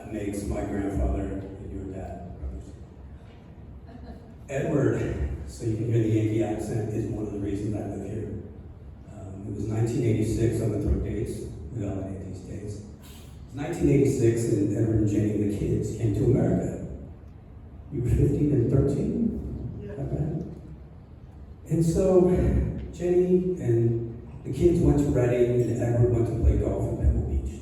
that makes my grandfather and your dad brothers. Edward, so you can hear the Yankee accent, is one of the reasons I live here. It was 1986, I'm going to throw dates, we validate these dates. It was 1986 and Edward and Jenny and the kids came to America. You were 15 and 13? Yeah. Okay. And so Jenny and the kids went to Reading and Edward went to play golf in Pebble Beach.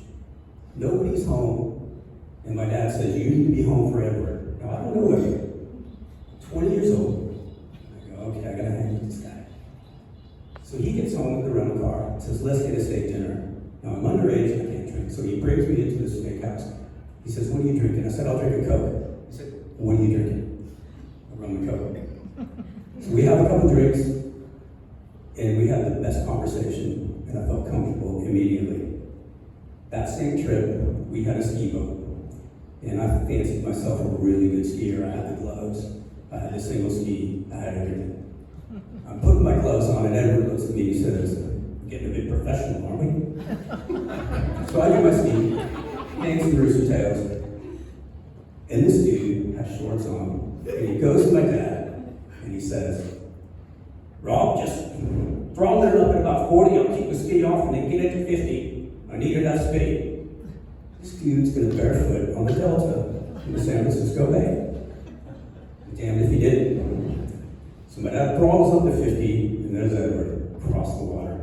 Nobody's home, and my dad says, you need to be home for Edward. Now I don't know Edward. 20 years old. I go, okay, I gotta hang with this guy. So he gets home with the rental car, says, let's get a steak dinner. Now I'm underage, I can't drink, so he brings me into the steakhouse. He says, what are you drinking? I said, I'll drink a Coke. He said, what are you drinking? A rum and Coke. So we have a couple drinks, and we had the best conversation, and I felt comfortable immediately. That same trip, we had a ski boat, and I fancied myself a really good skier. I had the gloves, I had the single ski, I had everything. I'm putting my gloves on, and Edward looks at me and says, we're getting a bit professional, aren't we? So I get my ski, hang some rooster tails, and this dude has shorts on, and he goes to my dad, and he says, Rob, just throttle it up at about 40, I'll keep the speed off, and then get it to 50. I need enough speed. This dude's gonna barefoot on the Delta in the San Francisco Bay. Damn if he didn't. So my dad throttles up to 50, and there's Edward across the water,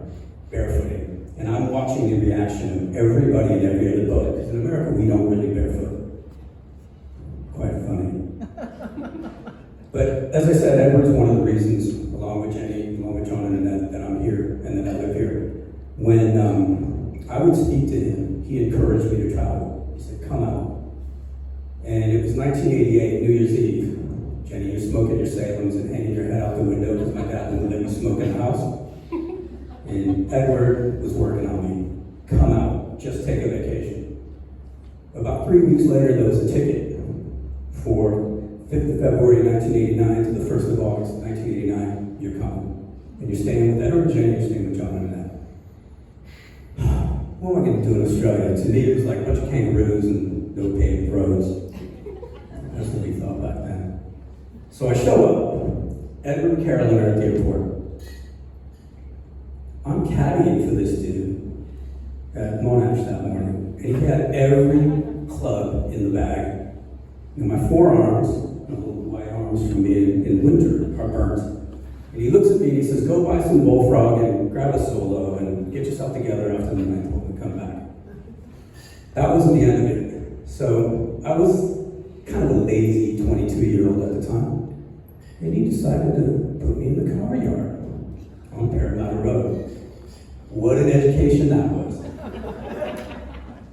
barefooting. And I'm watching the reaction of everybody in every other boat, because in America we don't really barefoot. Quite funny. But as I said, Edward's one of the reasons, along with Jenny, along with John and Annette, that I'm here and that I live here. When I would speak to him, he encouraged me to travel. He said, come out. And it was 1988, New Year's Eve. Jenny, you're smoking your Salems and hanging your head out the window because my dad wouldn't let me smoke in the house. And Edward was working on me. Come out, just take a vacation. About 3 weeks later, there was a ticket for 5th of February 1989 to the 1st of August 1989. You're coming. And you're staying with Edward and Jenny, you're staying with John and Annette. What am I going to do in Australia? To me, it was like a bunch of kangaroos and no paved roads. That's what we thought back then. So I show up. Edward and Carolyn are at the airport. I'm caddying for this dude at Monash that morning. And he had every club in the bag. And my forearms, my little white arms from being in winter, are burnt. And he looks at me and he says, go buy some bullfrog and grab a solo and get yourself together after the night and come back. That wasn't the end of it. So I was kind of a lazy 22-year-old at the time. And he decided to put me in the car yard on Parramatta Road. What an education that was.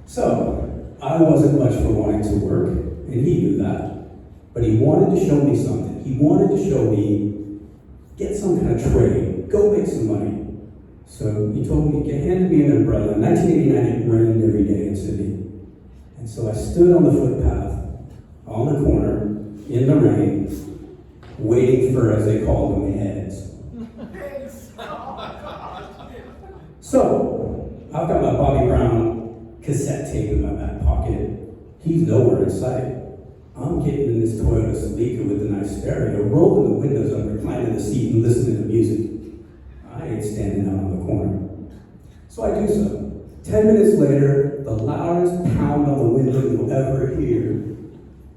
So I wasn't much for wanting to work, and he knew that. But he wanted to show me something. He wanted to show me, get some kind of trade, go make some money. So he told me, hand me an umbrella. In 1989, it rained every day in Sydney. And so I stood on the footpath, on the corner, in the rain, waiting for, as they called them, the heads. So, I've got my Bobby Brown cassette tape in my back pocket. He's nowhere in sight. I'm getting in this Toyota Celica with a nice stereo, rolling the windows up, reclining the seat and listening to music. I ain't standing out on the corner. So I do so. 10 minutes later, the loudest pound on the window you'll ever hear.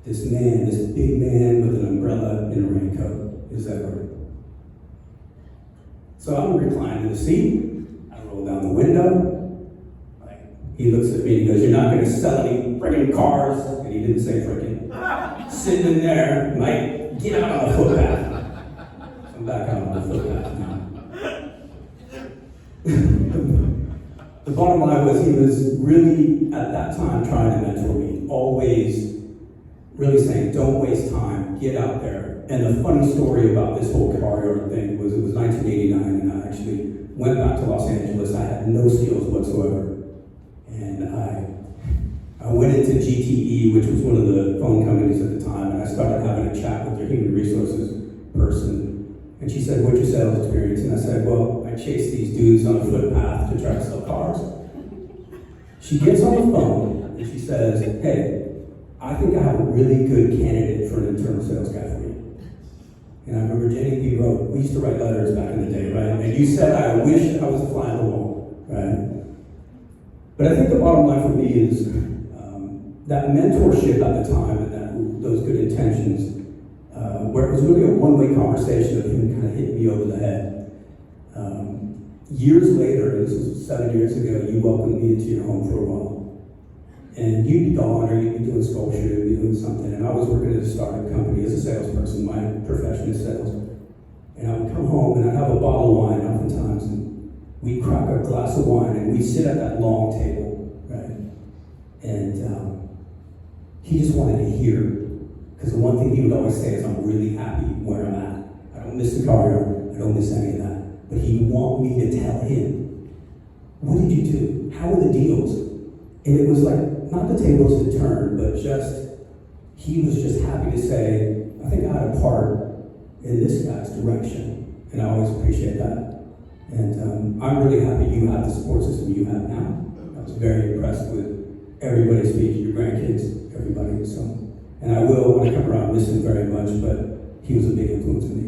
This man, this big man with an umbrella and a raincoat, is Edward. So I'm reclining in the seat. I roll down the window. He looks at me and he goes, you're not going to sell any friggin' cars. And he didn't say friggin'. Sitting in there, Mike, get out on the footpath. I'm back out on the footpath now. The bottom line was he was really, at that time, trying to mentor me. Always really saying, don't waste time, get out there. And the funny story about this whole car yard thing was it was 1989 and I actually went back to Los Angeles. I had no skills whatsoever. And I went into GTE, which was one of the phone companies at the time, and I started having a chat with their human resources person. And she said, what's your sales experience? And I said, well, I chase these dudes on a footpath to try to sell cars. She gets on the phone and she says, hey, I think I have a really good candidate for an internal sales guy for you. And I remember Jenny B. wrote, we used to write letters back in the day, right? And you said, I wish I was a fly on the wall, right? But I think the bottom line for me is that mentorship at the time and those good intentions, where it was really a one-way conversation of him kind of hitting me over the head. Years later, this was 7 years ago, you welcomed me into your home for a while. And you'd be gone, or you'd be doing sculpture, you'd be doing something, and I was working at a startup company as a salesperson. My profession is sales. And I would come home, and I'd have a bottle of wine oftentimes, and we'd crack a glass of wine, and we'd sit at that long table, right? And he just wanted to hear, because the one thing he would always say is, I'm really happy where I'm at. I don't miss the car yard, I don't miss any of that. But he'd want me to tell him, what did you do? How were the deals? And it was like, not the tables had turned, but just, he was just happy to say, I think I had a part in this guy's direction. And I always appreciate that. And I'm really happy you have the support system you have now. I was very impressed with everybody's speech, your grandkids, everybody. So, and I will, when I come around, miss him very much, but he was a big influence on me.